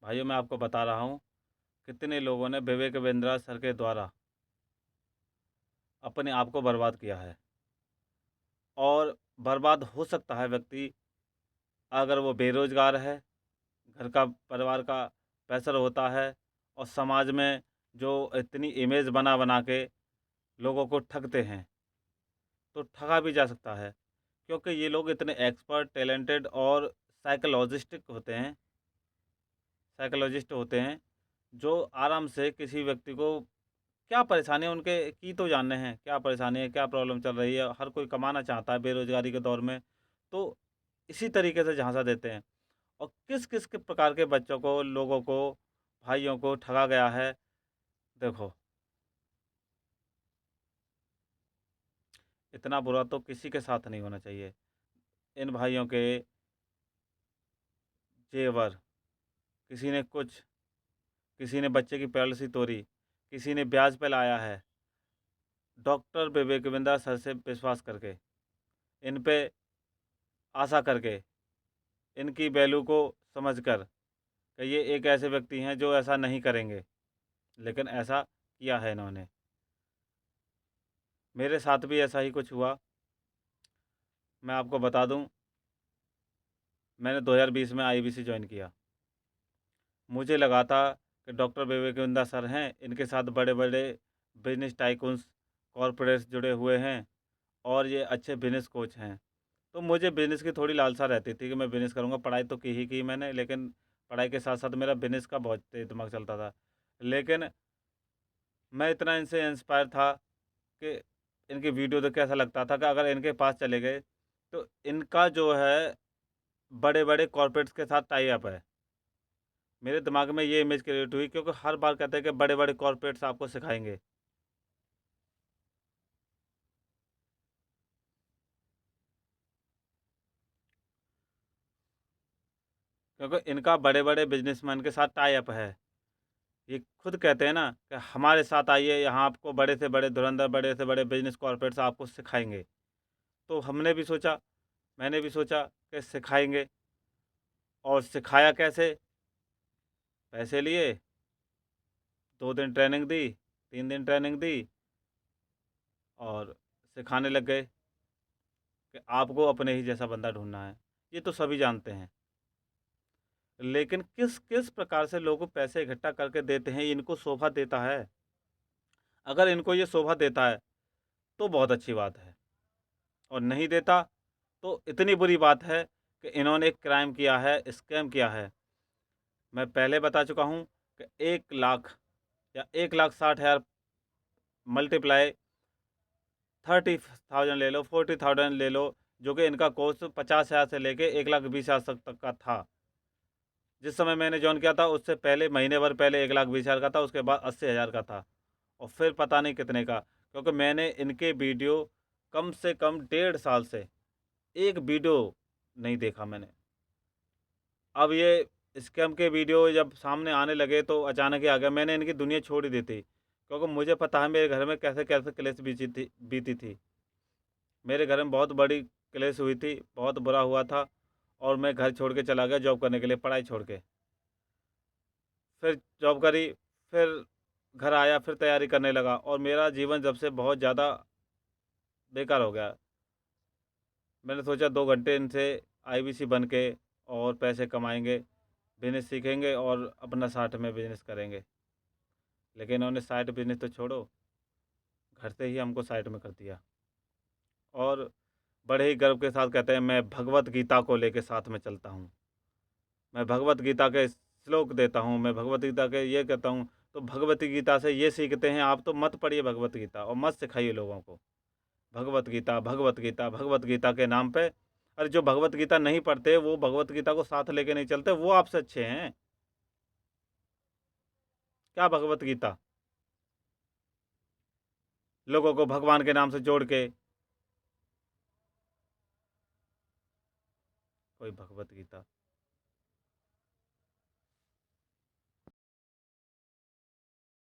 भाइयों, मैं आपको बता रहा हूँ, कितने लोगों ने विवेकानंद सर के द्वारा अपने आप को बर्बाद किया है। और बर्बाद हो सकता है व्यक्ति अगर वो बेरोज़गार है, घर का परिवार का प्रेशर होता है और समाज में जो इतनी इमेज बना-बना के लोगों को ठगते हैं, तो ठगा भी जा सकता है। क्योंकि ये लोग इतने एक्सपर्ट, टैलेंटेड और साइकोलॉजिस्ट होते हैं, जो आराम से किसी व्यक्ति को क्या परेशानी है उनके की तो जाने हैं, क्या परेशानी है, क्या प्रॉब्लम चल रही है, हर कोई कमाना चाहता है बेरोज़गारी के दौर में, तो इसी तरीके से झांसा देते हैं। और किस-किस के प्रकार के बच्चों को, लोगों को, भाइयों को ठगा गया है, देखो, इतना बुरा तो किसी के साथ नहीं होना चाहिए। इन भाइयों के जेवर, किसी ने कुछ, किसी ने बच्चे की पॉलिसी तोड़ी, किसी ने ब्याज पे लाया है, डॉक्टर विवेकानंद सर से विश्वास करके, इन पे आशा करके, इनकी वैल्यू को समझकर कि ये एक ऐसे व्यक्ति हैं जो ऐसा नहीं करेंगे, लेकिन ऐसा किया है इन्होंने। मेरे साथ भी ऐसा ही कुछ हुआ। मैं आपको बता दूं, मैंने 2020 में आईबीसी जॉइन किया। मुझे लगा था कि डॉक्टर विवेकानंद सर हैं, इनके साथ बड़े-बड़े बिज़नेस टाइकून्स, कॉर्पोरेट्स जुड़े हुए हैं और ये अच्छे बिज़नेस कोच हैं। तो मुझे बिज़नेस की थोड़ी लालसा रहती थी कि मैं बिज़नेस करूँगा। पढ़ाई तो की ही की मैंने, लेकिन पढ़ाई के साथ-साथ मेरा बिज़नेस का बहुत तेज़ दिमाग चलता था। लेकिन मैं इतना इनसे इंस्पायर था कि इनकी वीडियो देख के ऐसा लगता था कि अगर इनके पास चले गए, तो इनका जो है बड़े-बड़े कॉर्पोरेट्स के साथ टाई अप है। मेरे दिमाग में ये इमेज क्रिएट हुई क्योंकि हर बार कहते हैं कि बड़े-बड़े कॉर्पोरेट्स आपको सिखाएँगे। क्योंकि इनका बड़े-बड़े बिज़नेसमैन के साथ टाई अप है। ये खुद कहते हैं ना कि हमारे साथ आइए, यहाँ आपको बड़े से बड़े धुरंधर, बड़े से बड़े बिज़नेस कॉर्पोरेट्स आपको सिखाएँगे। तो हमने भी सोचा, मैंने भी सोचा कि सिखाएँगे। और सिखाया कैसे? पैसे लिए, 2 दिन ट्रेनिंग दी, 3 दिन ट्रेनिंग दी और सिखाने लग गए कि आपको अपने ही जैसा बंदा ढूँढना है। ये तो सभी जानते हैं। लेकिन किस-किस प्रकार से लोगों को पैसे इकट्ठा करके देते हैं, इनको शोभा देता है। अगर इनको ये शोभा देता है, तो बहुत अच्छी बात है और नहीं देता, तो इतनी बुरी बात है कि इन्होंने एक क्राइम किया है, स्कैम किया है। मैं पहले बता चुका हूँ कि 1 लाख या 1,60,000 मल्टीप्लाई 30,000 ले लो, 40,000 ले लो, जो कि इनका कोर्स 50,000 से लेके 1,20,000 तक का था। जिस समय मैंने जॉइन किया था, उससे पहले महीने भर पहले 1,20,000 का था, उसके बाद 80,000 का था और फिर पता नहीं कितने का। क्योंकि मैंने इनके वीडियो कम से कम 1.5 साल से एक वीडियो नहीं देखा मैंने। अब ये स्कैम के वीडियो जब सामने आने लगे तो अचानक ही आ गया। मैंने इनकी दुनिया छोड़ ही दी थी, क्योंकि मुझे पता है मेरे घर में कैसे-कैसे क्लेश बीती थी। मेरे घर में बहुत बड़ी क्लेश हुई थी, बहुत बुरा हुआ था और मैं घर छोड़ के चला गया जॉब करने के लिए, पढ़ाई छोड़ के। फिर जॉब करी, फिर घर आया, फिर तैयारी करने लगा और मेरा जीवन जब से बहुत ज़्यादा बेकार हो गया। मैंने सोचा 2 घंटे इनसे आईबीसी बन के और पैसे कमाएँगे, बिज़नेस सीखेंगे और अपना साथ में बिज़नेस करेंगे। लेकिन इन्होंने साइड बिज़नेस तो छोड़ो, घर से ही हमको साइड में कर दिया और बड़े ही गर्व के साथ कहते हैं, मैं भगवत गीता को लेके साथ में चलता हूँ। मैं भगवत गीता के श्लोक देता हूँ, मैं भगवत गीता के ये कहता हूँ, तो भगवत गीता से ये सीखते हैं, आप तो मत पढ़िए भगवत गीता और मत सिखाइए लोगों को। भगवत गीता, भगवत गीता, भगवत गीता के नाम पे अरे जो भगवत गीता नहीं पढ़ते, वो भगवत गीता को साथ लेके नहीं चलते, वो आपसे अच्छे हैं। क्या भगवत गीता? लोगों को भगवान के नाम से जोड़ के कोई भगवत गीता।